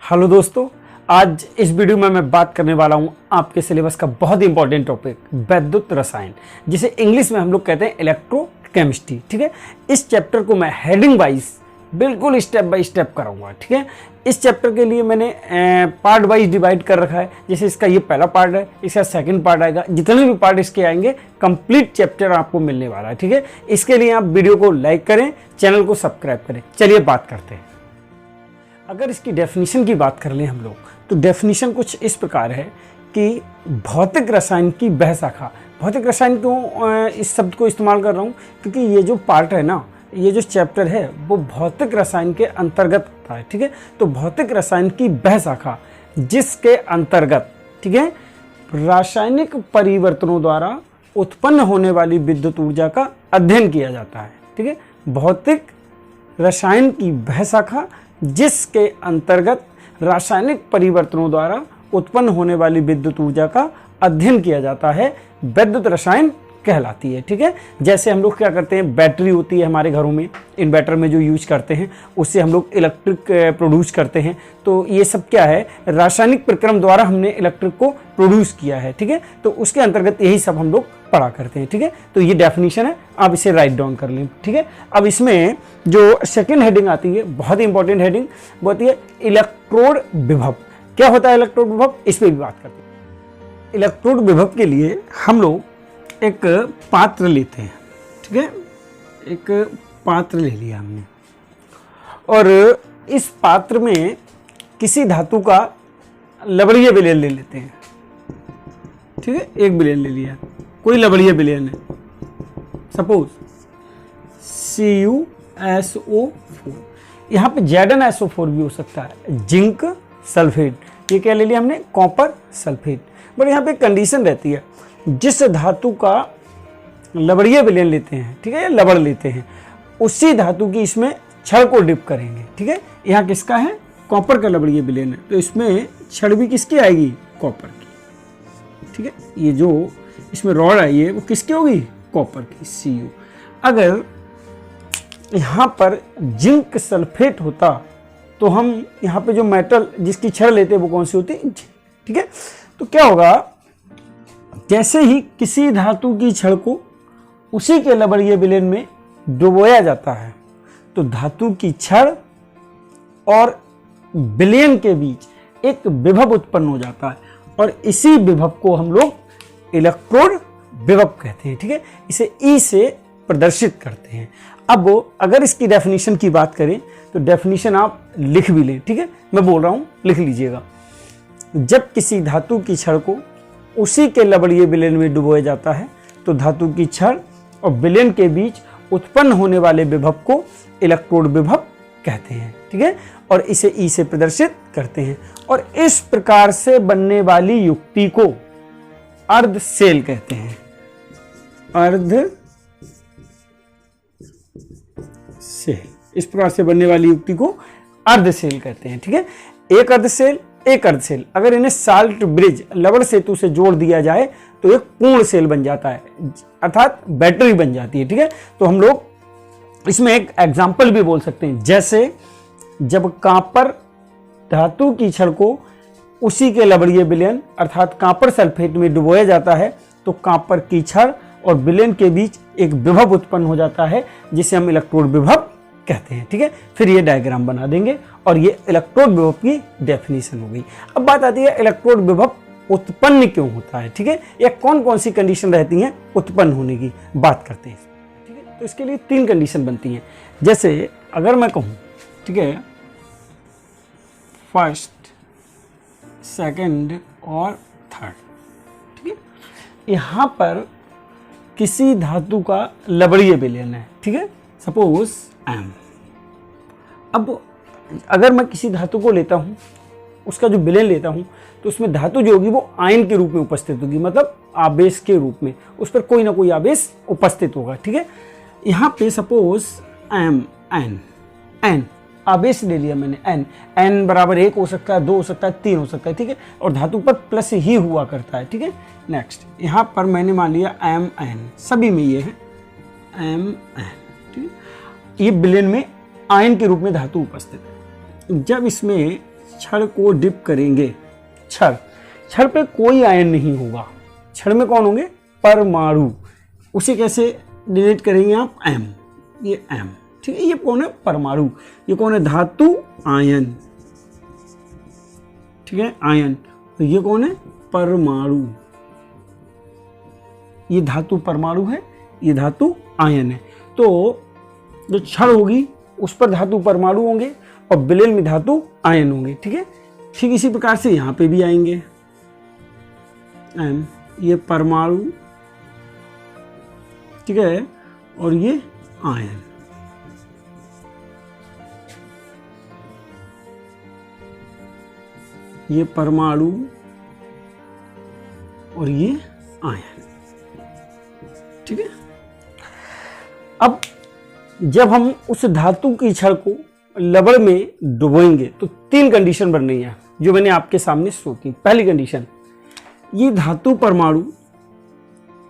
Hello दोस्तों, आज इस वीडियो में मैं बात करने वाला हूं आपके सिलेबस का बहुत ही इंपॉर्टेंट टॉपिक वैद्युत रसायन, जिसे इंग्लिश में हम लोग कहते हैं इलेक्ट्रोकेमिस्ट्री। ठीक है, इस चैप्टर को मैं हेडिंग वाइज बिल्कुल स्टेप बाय स्टेप कराऊंगा। ठीक है, इस चैप्टर के लिए मैंने पार्ट वाइज डिवाइड कर रखा है। जैसे इसका ये पहला पार्ट है, इसका सेकंड पार्ट आएगा, जितने भी पार्ट इसके आएंगे कंप्लीट चैप्टर आपको मिलने वाला है। ठीक है, इसके लिए आप वीडियो को लाइक करें, चैनल को सब्सक्राइब करें। चलिए बात करते हैं। अगर इसकी डेफिनेशन की बात कर लें हम लोग, तो डेफिनेशन कुछ इस प्रकार है कि भौतिक रसायन की वह शाखा। भौतिक रसायन क्यों इस शब्द को इस्तेमाल कर रहा हूँ, क्योंकि ये जो पार्ट है ना, ये जो चैप्टर है वो भौतिक रसायन के अंतर्गत होता है। ठीक है, तो भौतिक रसायन की वह शाखा जिसके अंतर्गत, ठीक है, रासायनिक परिवर्तनों द्वारा उत्पन्न होने वाली विद्युत ऊर्जा का अध्ययन किया जाता है। ठीक है, भौतिक रसायन की वह शाखा जिसके अंतर्गत रासायनिक परिवर्तनों द्वारा उत्पन्न होने वाली विद्युत ऊर्जा का अध्ययन किया जाता है, वैद्युत रसायन कहलाती है। ठीक है, जैसे हम लोग क्या करते हैं, बैटरी होती है हमारे घरों में, इन्वर्टर में जो यूज करते हैं, उससे हम लोग इलेक्ट्रिक प्रोड्यूस करते हैं। तो ये सब क्या है, रासायनिक प्रक्रम द्वारा हमने इलेक्ट्रिक को प्रोड्यूस किया है। ठीक है, तो उसके अंतर्गत यही सब हम लोग पढ़ा करते हैं। ठीक है, तो ये डेफिनेशन है, आप इसे राइट डाउन कर लें। ठीक है, अब इसमें जो सेकेंड हेडिंग आती है, बहुत ही इंपॉर्टेंट हेडिंग, वो आती है इलेक्ट्रोड विभव। क्या होता है इलेक्ट्रोड विभव, इस पर भी बात करते हैं। इलेक्ट्रोड विभव के लिए हम लोग एक पात्र लेते हैं। ठीक है, एक पात्र ले लिया हमने, और इस पात्र में किसी धातु का लवणीय विलयन ले लेते हैं। ठीक है, एक विलयन ले लिया, कोई लवणीय विलयन है, सपोज CuSO4। यहाँ पे ZnSO4 भी हो सकता है, जिंक सल्फेट। ये क्या ले लिया हमने, कॉपर सल्फेट। बट यहाँ पे कंडीशन रहती है, जिस धातु का लवणीय विलयन लेते हैं, ठीक है, या लवण लेते हैं, उसी धातु की इसमें छड़ को डिप करेंगे। ठीक है, यहाँ किसका है, कॉपर का लवणीय विलयन है, तो इसमें छड़ भी किसकी आएगी, कॉपर की। ठीक है, ये जो इसमें रॉड आई है वो किसकी होगी, कॉपर की, Cu। अगर यहाँ पर जिंक सल्फेट होता तो हम यहाँ पे जो मेटल जिसकी छड़ लेते हैं वो कौन सी होती है, ठीक है। तो क्या होगा, जैसे ही किसी धातु की छड़ को उसी के लवणीय विलयन में डुबोया जाता है, तो धातु की छड़ और विलयन के बीच एक विभव उत्पन्न हो जाता है, और इसी विभव को हम लोग इलेक्ट्रोड विभव कहते हैं। ठीक है, इसे ई से प्रदर्शित करते हैं। अब अगर इसकी डेफिनेशन की बात करें तो डेफिनेशन आप लिख भी लें। ठीक है, मैं बोल रहा हूं, लिख लीजिएगा। जब किसी धातु की छड़ को उसी के लवणीय विलयन में डुबोया जाता है, तो धातु की छड़ और विलयन के बीच उत्पन्न होने वाले विभव को इलेक्ट्रोड विभव कहते हैं। ठीक है, और इसे ई से प्रदर्शित करते हैं, और इस प्रकार से बनने वाली युक्ति को अर्ध सेल कहते हैं। अर्ध सेल, इस प्रकार से बनने वाली युक्ति को अर्ध सेल कहते हैं। ठीक है, एक अर्ध सेल, एक अर्ध सेल, अगर इन्हें साल्ट ब्रिज, लवण सेतु से जोड़ दिया जाए तो एक पूर्ण सेल बन जाता है, अर्थात बैटरी बन जाती है। ठीक है, तो हम लोग इसमें एक एग्जाम्पल भी बोल सकते हैं, जैसे जब कॉपर धातु की छड़ को उसी के लवणीय विलयन अर्थात कॉपर सल्फेट में डुबोया जाता है, तो कॉपर की छड़ और विलयन के बीच एक विभव उत्पन्न हो जाता है, जिसे हम इलेक्ट्रोड विभव कहते हैं। ठीक है, फिर ये डायग्राम बना देंगे, और ये इलेक्ट्रोड विभव की डेफिनेशन हो गई। अब बात आती है इलेक्ट्रोड विभव उत्पन्न क्यों होता है। ठीक है, या कौन कौन सी कंडीशन रहती हैं उत्पन्न होने की, बात करते हैं। ठीक है, तो इसके लिए 3 कंडीशन बनती हैं। जैसे अगर मैं कहूँ, ठीक है, फर्स्ट, सेकंड और थर्ड। ठीक है, यहाँ पर किसी धातु का लवणीय विलयन है, ठीक है, सपोज M। अब अगर मैं किसी धातु को लेता हूँ, उसका जो विलयन लेता हूँ, तो उसमें धातु जो होगी वो आयन के रूप में उपस्थित होगी, मतलब आवेश के रूप में, उस पर कोई ना कोई आवेश उपस्थित होगा। ठीक है, यहाँ पे सपोज M, N आवेश ले लिया मैंने, N बराबर 1 हो सकता है, 2 हो सकता है, 3 हो सकता है। ठीक है, और धातु पर प्लस ही हुआ करता है। ठीक है, नेक्स्ट यहाँ पर मैंने मान लिया Mn, सभी में ये है Mn। ठीक है, ये विलयन में आयन के रूप में धातु उपस्थित है। जब इसमें छड़ को डिप करेंगे, छड़ पे कोई आयन नहीं होगा, छड़ में कौन होंगे? परमाणु। उसे कैसे डिलीट करेंगे आप? M, ये M, ठीक है। ये कौन है? परमाणु। ये कौन है? धातु आयन, ठीक है, आयन। तो ये कौन है? परमाणु। ये धातु परमाणु है, ये धातु आयन है। तो जो छड़ होगी उस पर धातु परमाणु होंगे और विलेन में धातु आयन होंगे, ठीक है। ठीक इसी प्रकार से यहां पे भी आएंगे M, ये परमाणु, ठीक है, और ये आयन। ये परमाणु और ये आयन, ठीक है। अब जब हम उस धातु की छड़ को लवण में डुबोएंगे तो 3 कंडीशन बन रही है जो मैंने आपके सामने शो की। पहली कंडीशन, ये धातु परमाणु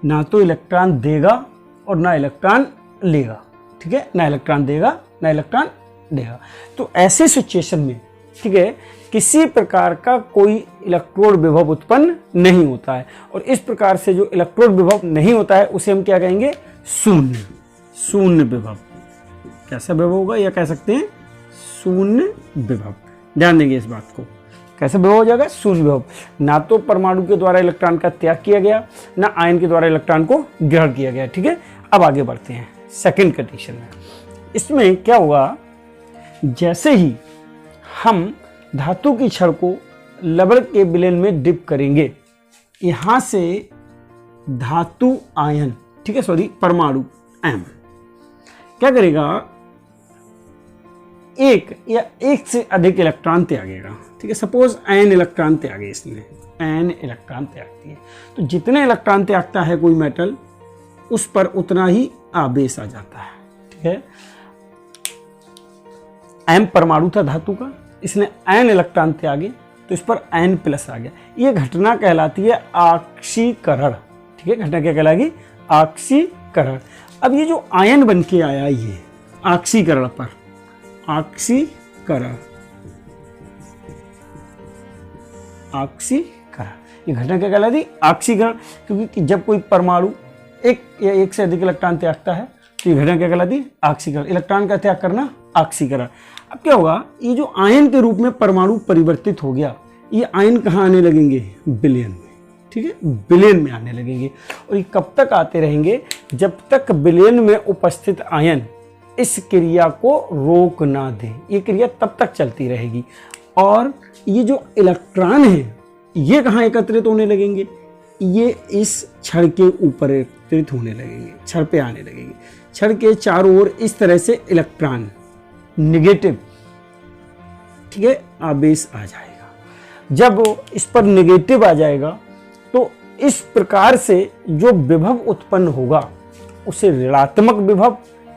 ना तो इलेक्ट्रॉन देगा और ना इलेक्ट्रॉन लेगा, ठीक है, ना इलेक्ट्रॉन देगा ना इलेक्ट्रॉन देगा। तो ऐसे सिचुएशन में, ठीक है, किसी प्रकार का कोई इलेक्ट्रोड विभव उत्पन्न नहीं होता है। और इस प्रकार से जो इलेक्ट्रोड विभव नहीं होता है उसे हम क्या कहेंगे? शून्य, शून्य विभव। कैसा विभव होगा? या कह सकते हैं शून्य विभव। ध्यान देंगे इस बात को। कैसे विभव हो जाएगा? शून्य विभव। ना तो परमाणु के द्वारा इलेक्ट्रॉन का त्याग किया गया, ना आयन के द्वारा इलेक्ट्रॉन को ग्रहण किया गया, ठीक है। अब आगे बढ़ते हैं सेकंड कंडीशन में। इसमें क्या होगा? जैसे ही हम धातु की छड़ को लवण के विलेन में डिप करेंगे, यहां से धातु आयन, ठीक है, सॉरी परमाणु M क्या करेगा? एक या एक से अधिक इलेक्ट्रॉन त्यागेगा, ठीक है। सपोज N इलेक्ट्रॉन त्यागे, इसने N इलेक्ट्रॉन त्यागती है। तो जितने इलेक्ट्रॉन त्यागता है कोई मेटल, उस पर उतना ही आवेश आ जाता है, ठीक है। M परमाणु था धातु का, इसने N इलेक्ट्रॉन त्यागे तो इस पर N प्लस आ गया। ये घटना कहलाती है आक्सीकरण, ठीक है। घटना क्या कहलाएगी? आक्सीकरण। अब ये जो आयन बन के आया, ये आक्सीकरण पर, आक्सीकरण, आक्सीकरण, ये घटना क्या कहलाती? आक्सीकरण। क्योंकि जब कोई परमाणु एक या एक से अधिक इलेक्ट्रॉन त्यागता है तो ये घटना क्या कहलाती? आक्सीकरण। इलेक्ट्रॉन का त्याग करना आक्सीकरण। अब क्या होगा? ये जो आयन के रूप में परमाणु परिवर्तित हो गया, ये आयन कहाँ आने लगेंगे? विलेन में, ठीक है, विलेन में आने लगेंगे। और ये कब तक आते रहेंगे? जब तक विलेन में उपस्थित आयन इस क्रिया को रोक ना दे। ये क्रिया तब तक चलती रहेगी। और ये जो इलेक्ट्रॉन है ये कहाँ एकत्रित होने लगेंगे? ये इस छड़ के ऊपर एकत्रित होने लगेंगे, छड़ पे आने लगेंगे। छड़ के चारों ओर इस तरह से इलेक्ट्रॉन नेगेटिव, ठीक है, आवेश आ जाएगा। जब इस पर नेगेटिव आ जाएगा तो इस प्रकार से जो विभव उत्पन्न होगा उसे ऋणात्मक विभव,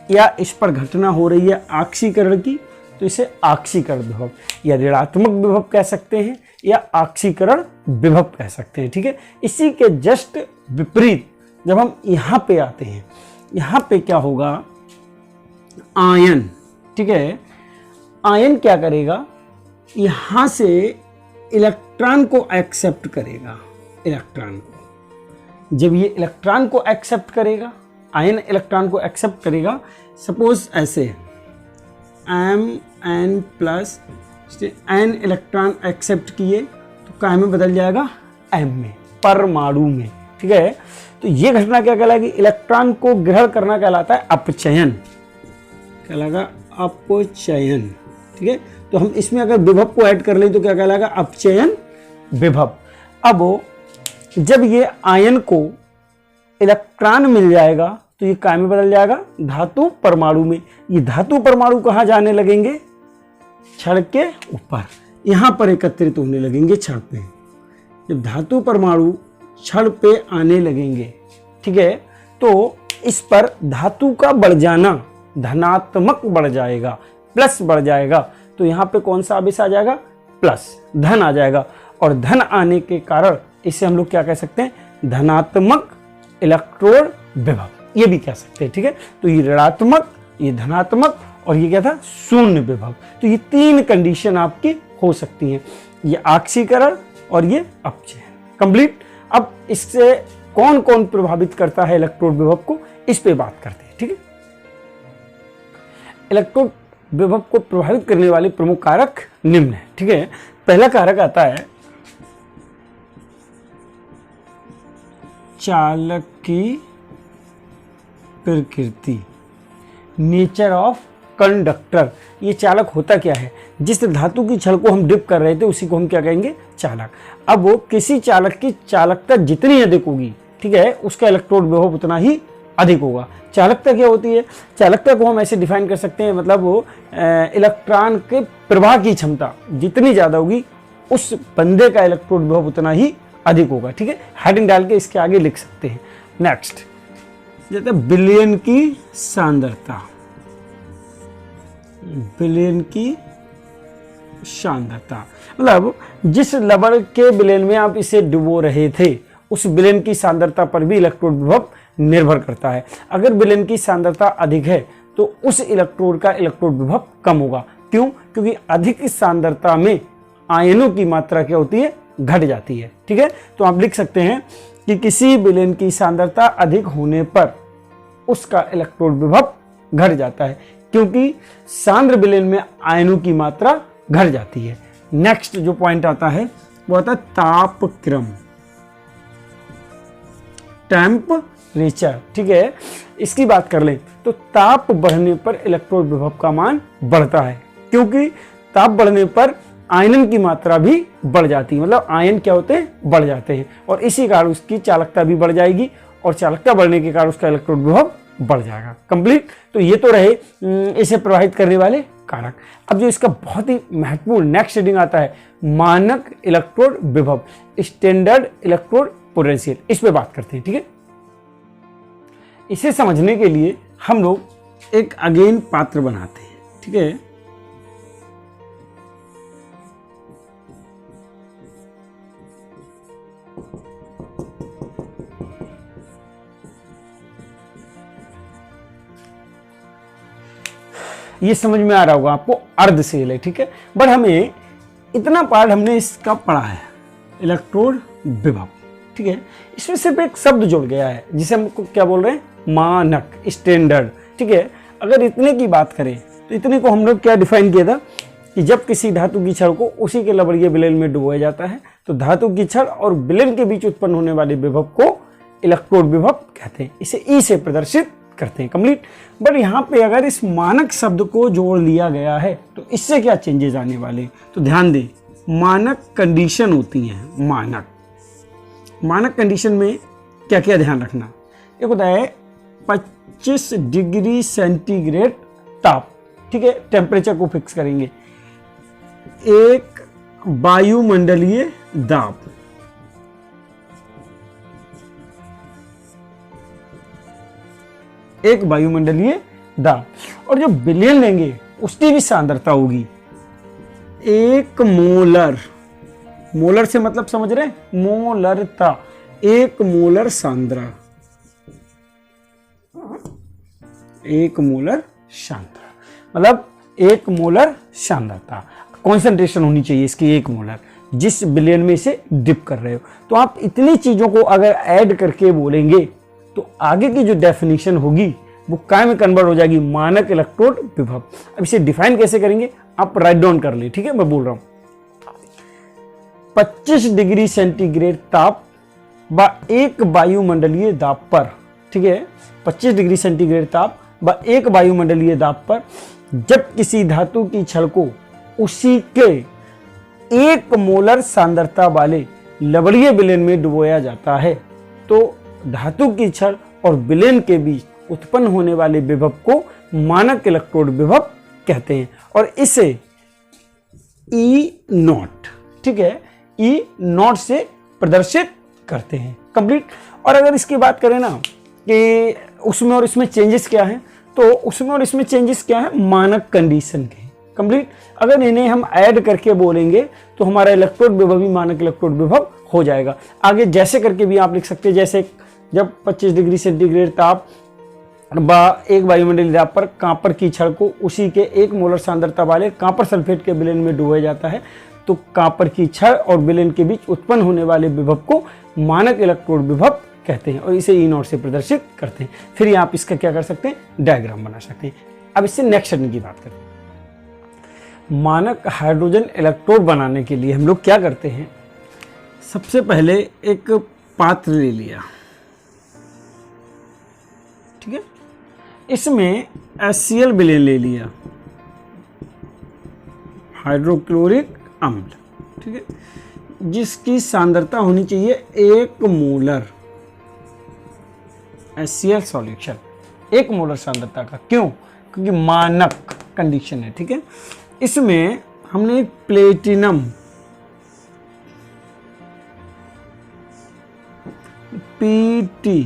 या इस पर घटना हो रही है आक्सीकरण की तो इसे आक्सीकरण विभव या ऋणात्मक विभव कह सकते हैं, या आक्सीकरण विभव कह सकते हैं, ठीक है। इसी के जस्ट विपरीत जब हम यहाँ पे आते हैं, यहाँ पे क्या होगा? आयन, ठीक है, आयन क्या करेगा? यहाँ से इलेक्ट्रॉन को एक्सेप्ट करेगा। इलेक्ट्रॉन को, जब ये इलेक्ट्रॉन को एक्सेप्ट करेगा, आयन इलेक्ट्रॉन को एक्सेप्ट करेगा, सपोज ऐसे Mn plus N electron accept किए तो काय में बदल जाएगा? M में, परमाणु में, ठीक है। तो ये घटना क्या कहलाएगी? इलेक्ट्रॉन को ग्रहण करना कहलाता है अपचयन, कहलाएगा अपचयन, ठीक है। तो हम इसमें अगर विभव को ऐड कर लें तो क्या कहलाएगा? अपचयन विभव। अब जब ये आयन को इलेक्ट्रॉन मिल जाएगा तो ये काय में बदल जाएगा? धातु परमाणु में। ये धातु परमाणु कहाँ जाने लगेंगे? छड़ के ऊपर, यहाँ पर एकत्रित होने लगेंगे छड़ पे। जब धातु परमाणु छड़ पे आने लगेंगे, ठीक है, तो इस पर धातु का बढ़ जाना धनात्मक बढ़ जाएगा, प्लस बढ़ जाएगा। तो यहाँ पे कौन सा आवेश आ जाएगा? प्लस, धन आ जाएगा। और धन आने के कारण इसे हम लोग क्या कह सकते हैं? धनात्मक इलेक्ट्रोड विभव, ये भी कह सकते हैं, ठीक है। तो ये ऋणात्मक, ये धनात्मक, और ये क्या था? शून्य विभव। तो ये 3 कंडीशन आपकी हो सकती हैं। ये आक्सीकरण और ये अपचयन। कंप्लीट। अब इससे कौन कौन प्रभावित करता है इलेक्ट्रोड विभव को, इस पे बात करते हैं। ठीक है, इलेक्ट्रोड विभव को प्रभावित करने वाले प्रमुख कारक निम्न है। ठीक है, पहला कारक आता है चालक की प्रकृति, नेचर ऑफ कंडक्टर। ये चालक होता क्या है, जिस धातु की छड़ को हम डिप कर रहे थे उसी को हम क्या कहेंगे, चालक। अब वो किसी चालक की चालकता जितनी अधिक होगी, ठीक है, उसका इलेक्ट्रोड विभव उतना ही अधिक होगा। चालकता क्या होती है, चालकता को हम ऐसे डिफाइन कर सकते हैं, मतलब वो इलेक्ट्रॉन के प्रवाह की क्षमता जितनी ज्यादा होगी उस बंदे का इलेक्ट्रोड विभव उतना ही अधिक होगा। ठीक है, हेडिंग डाल के इसके आगे लिख सकते हैं। नेक्स्ट, जैसे बिलियन की सांद्रता, बिलियन की सांद्रता मतलब जिस लवण के बिलियन में आप इसे डुबो रहे थे उस बिलियन की सांद्रता पर भी इलेक्ट्रोड विभव निर्भर करता है। अगर बिलियन की सांद्रता अधिक है तो उस इलेक्ट्रोड का इलेक्ट्रोड विभव कम होगा। क्यों? क्योंकि अधिक सांद्रता में आयनों की मात्रा क्या होती है, घट जाती है। ठीक है, तो आप लिख सकते हैं कि किसी बिलियन की सांद्रता अधिक होने पर उसका इलेक्ट्रोड विभव घट जाता है, क्योंकि सांद्र बिलियन में आयनों की मात्रा घट जाती है। नेक्स्ट जो पॉइंट आता है वो आता है तापक्रम, टेम्परेचर। ठीक है, इसकी बात कर लें तो ताप बढ़ने पर इलेक्ट्रोड विभव का मान बढ़ता है, क्योंकि ताप बढ़ने पर आयनन की मात्रा भी बढ़ जाती है, मतलब आयन क्या होते हैं, बढ़ जाते हैं, और इसी कारण उसकी चालकता भी बढ़ जाएगी, और चालकता बढ़ने के कारण उसका इलेक्ट्रोड विभव बढ़ जाएगा। कंप्लीट। तो ये तो रहे इसे प्रभावित करने वाले कारक। अब जो इसका बहुत ही महत्वपूर्ण नेक्स्ट रीडिंग आता है, मानक इलेक्ट्रोड विभव, स्टैंडर्ड इलेक्ट्रोड पोटेंशियल, इस पे बात करते हैं। ठीक है, इसे समझने के लिए हम लोग एक अगेन पात्र बनाते हैं। ठीक है, ये समझ में आ रहा होगा आपको, अर्ध सेल है। ठीक है, बट हमें इतना पार्ट हमने इसका पढ़ा है, इलेक्ट्रोड विभव। ठीक है, इसमें सिर्फ एक शब्द जुड़ गया है जिसे हम क्या बोल रहे हैं, मानक, स्टैंडर्ड। ठीक है, अगर इतने की बात करें तो इतने को हम लोग क्या डिफाइन किया था कि जब किसी धातु की छड़ को उसी के लवणीय विलयन में डुबोया जाता है तो धातु की छड़ और विलयन के बीच उत्पन्न होने वाले विभव को इलेक्ट्रोड विभव कहते हैं। इसे ई से प्रदर्शित करते हैं। कंप्लीट। बट यहाँ पे अगर इस मानक शब्द को जोड़ लिया गया है तो इससे क्या चेंजेस आने वाले हैं, तो ध्यान दें, मानक कंडीशन होती है। मानक कंडीशन में क्या क्या ध्यान रखना, एक होता है 25 डिग्री सेंटीग्रेड ताप। ठीक है, टेम्परेचर को फिक्स करेंगे। एक वायुमंडलीय दाब, एक वायुमंडलीय दाब, और जो विलयन लेंगे उसकी भी सांद्रता होगी 1 मोलर। मोलर से मतलब समझ रहे हैं, मोलरता, 1 मोलर सांद्रा, 1 मोलर सांद्रा, मतलब 1 मोलर सांद्रता कॉन्सेंट्रेशन होनी चाहिए इसकी 1 मोलर, जिस विलयन में इसे डिप कर रहे हो। तो आप इतनी चीजों को अगर ऐड करके बोलेंगे तो आगे की जो डेफिनेशन होगी वो काय में कन्वर्ट हो जाएगी, मानक इलेक्ट्रोड विभव। अब इसे डिफाइन कैसे करेंगे, आप राइट डाउन कर ले। ठीक है, मैं बोल रहा हूं 25 डिग्री सेंटीग्रेड ताप व 1 वायुमंडलीय दाब पर। ठीक है, 25 डिग्री सेंटीग्रेड ताप व 1 वायुमंडलीय दाब पर जब किसी धातु की छड़ को उसी के 1 मोलर सांद्रता वाले लवणीय विलयन में डुबोया जाता है तो धातु की छड़ और विलयन के बीच उत्पन्न होने वाले विभव को मानक इलेक्ट्रोड विभव कहते हैं, और इसे ई नॉट, ठीक है, ई नॉट से प्रदर्शित करते हैं। कंप्लीट। और अगर इसकी बात करें ना कि उसमें और इसमें चेंजेस क्या है, तो उसमें और इसमें चेंजेस क्या है, मानक कंडीशन के। कंप्लीट। अगर इन्हें हम ऐड करके बोलेंगे तो हमारा इलेक्ट्रोड विभव भी मानक इलेक्ट्रोड विभव हो जाएगा। आगे जैसे करके भी आप लिख सकते हैं, जैसे जब 25 डिग्री सेंटीग्रेड ताप व 1 वायुमंडलीय दाब पर कांपर की छड़ को उसी के 1 मोलर सांद्रता वाले कांपर सल्फेट के विलयन में डुबोया जाता है धातु कॉपर की छड़ और विलेन के बीच उत्पन्न होने वाले विभव को मानक इलेक्ट्रोड विभव कहते हैं और इसे E0 से प्रदर्शित करते हैं। फिर यहाँ आप इसका क्या कर सकते हैं, डायग्राम बना सकते हैं। अब इससे नेक्स्ट हेडिंग की बात करते हैं। मानक हाइड्रोजन इलेक्ट्रोड बनाने के लिए हम लोग क्या करते हैं, सबसे पहले एक पात्र ले लिया, ठीक है, इसमें HCl विलेन ले लिया, हाइड्रोक्लोरिक अम्ल, ठीक है, जिसकी सांद्रता होनी चाहिए 1 मोलर HCl सॉल्यूशन, 1 मोलर सांद्रता का। क्यों? क्योंकि मानक कंडीशन है, ठीक है। इसमें हमने प्लेटिनम PT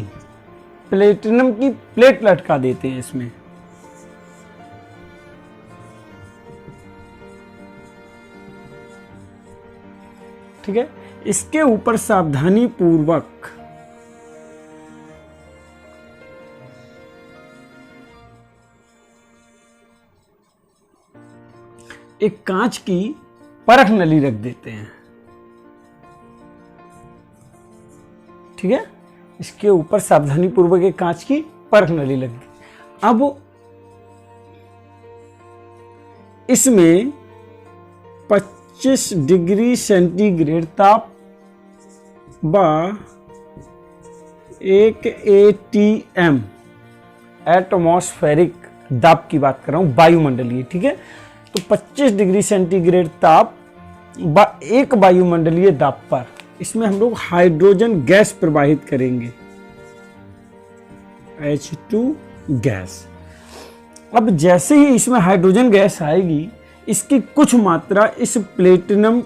प्लेटिनम की प्लेट लटका देते हैं इसमें, ठीक है। इसके ऊपर सावधानी पूर्वक एक कांच की परख नली रख देते हैं, ठीक है। इसके ऊपर सावधानी पूर्वक एक कांच की परख नली लग गई। अब इसमें 25 डिग्री सेंटीग्रेड ताप व 1 ATM एटमॉस्फेरिक दाब की बात कर रहा हूं, वायुमंडलीय, ठीक है। तो 25 डिग्री सेंटीग्रेड ताप व 1 वायुमंडलीय दाब पर इसमें हम लोग हाइड्रोजन गैस प्रवाहित करेंगे, H2 गैस। अब जैसे ही इसमें हाइड्रोजन गैस आएगी, इसकी कुछ मात्रा इस प्लेटिनम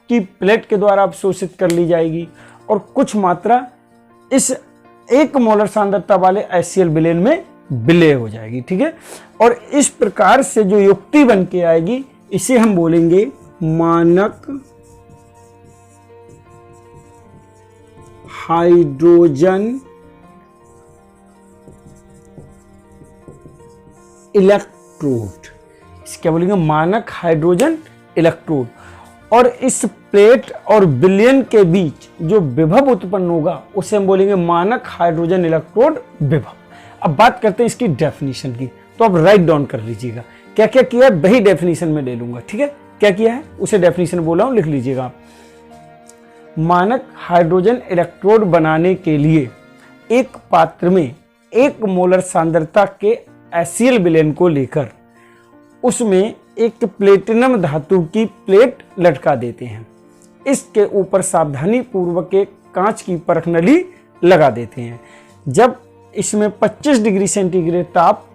की प्लेट के द्वारा अवशोषित कर ली जाएगी और कुछ मात्रा इस 1 मोलर सांद्रता वाले HCl विलेन में विलय हो जाएगी, ठीक है। और इस प्रकार से जो युक्ति बन के आएगी, इसे हम बोलेंगे मानक हाइड्रोजन इलेक्ट्रोड। इसे क्या बोलेंगे, मानक हाइड्रोजन इलेक्ट्रोड। और इस प्लेट और विलेन के बीच जो विभव उत्पन्न होगा उसे हम बोलेंगे मानक हाइड्रोजन इलेक्ट्रोड विभव। अब बात करते हैं इसकी डेफिनेशन की, तो अब राइट डाउन कर लीजिएगा क्या क्या किया है, वही डेफिनेशन में ले लूंगा, ठीक है। क्या किया है उसे डेफिनेशन बोला हूं, लिख लीजिएगा। मानक हाइड्रोजन इलेक्ट्रोड बनाने के लिए एक पात्र में 1 मोलर सांद्रता के HCl विलेन को लेकर उसमें एक प्लेटिनम धातु की प्लेट लटका देते हैं। इसके ऊपर सावधानी पूर्वक एक कांच की परख नली लगा देते हैं। जब इसमें 25 डिग्री सेंटीग्रेड ताप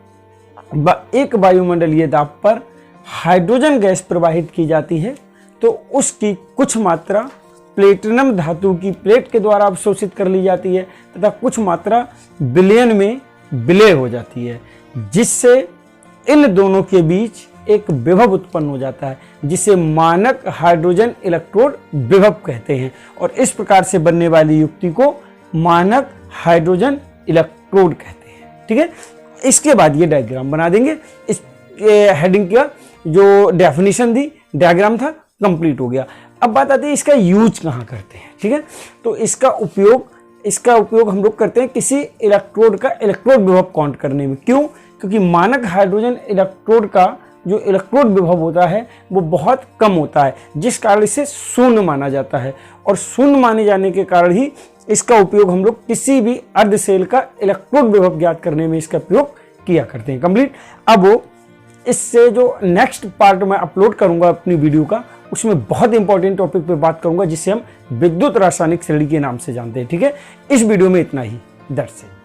व 1 वायुमंडलीय दाब पर हाइड्रोजन गैस प्रवाहित की जाती है, तो उसकी कुछ मात्रा प्लेटिनम धातु की प्लेट के द्वारा अवशोषित कर ली जाती है तथा कुछ मात्रा विलेन में विलय हो जाती है, जिससे इन दोनों के बीच एक विभव उत्पन्न हो जाता है, जिसे मानक हाइड्रोजन इलेक्ट्रोड विभव कहते हैं। और इस प्रकार से बनने वाली युक्ति को मानक हाइड्रोजन इलेक्ट्रोड कहते हैं, ठीक है। इसके बाद ये डायग्राम बना देंगे। इस हेडिंग का जो डेफिनेशन दी, डायग्राम था, कंप्लीट हो गया। अब बात आती है इसका यूज कहाँ करते हैं, ठीक है। तो इसका उपयोग हम लोग करते हैं किसी इलेक्ट्रोड का इलेक्ट्रोड विभव काउंट करने में। क्यों? क्योंकि मानक हाइड्रोजन इलेक्ट्रोड का जो इलेक्ट्रोड विभव होता है वो बहुत कम होता है, जिस कारण इसे शून्य माना जाता है। और शून्य माने जाने के कारण ही इसका उपयोग हम लोग किसी भी अर्धशेल का इलेक्ट्रोड विभव ज्ञात करने में इसका प्रयोग किया करते हैं। कंप्लीट। अब इससे जो नेक्स्ट पार्ट मैं अपलोड करूंगा अपनी वीडियो का, उसमें बहुत इंपॉर्टेंट टॉपिक पे बात करूंगा, जिसे हम विद्युत रासायनिक श्रेणी के नाम से जानते हैं, ठीक है। इस वीडियो में इतना ही, दैट्स इट।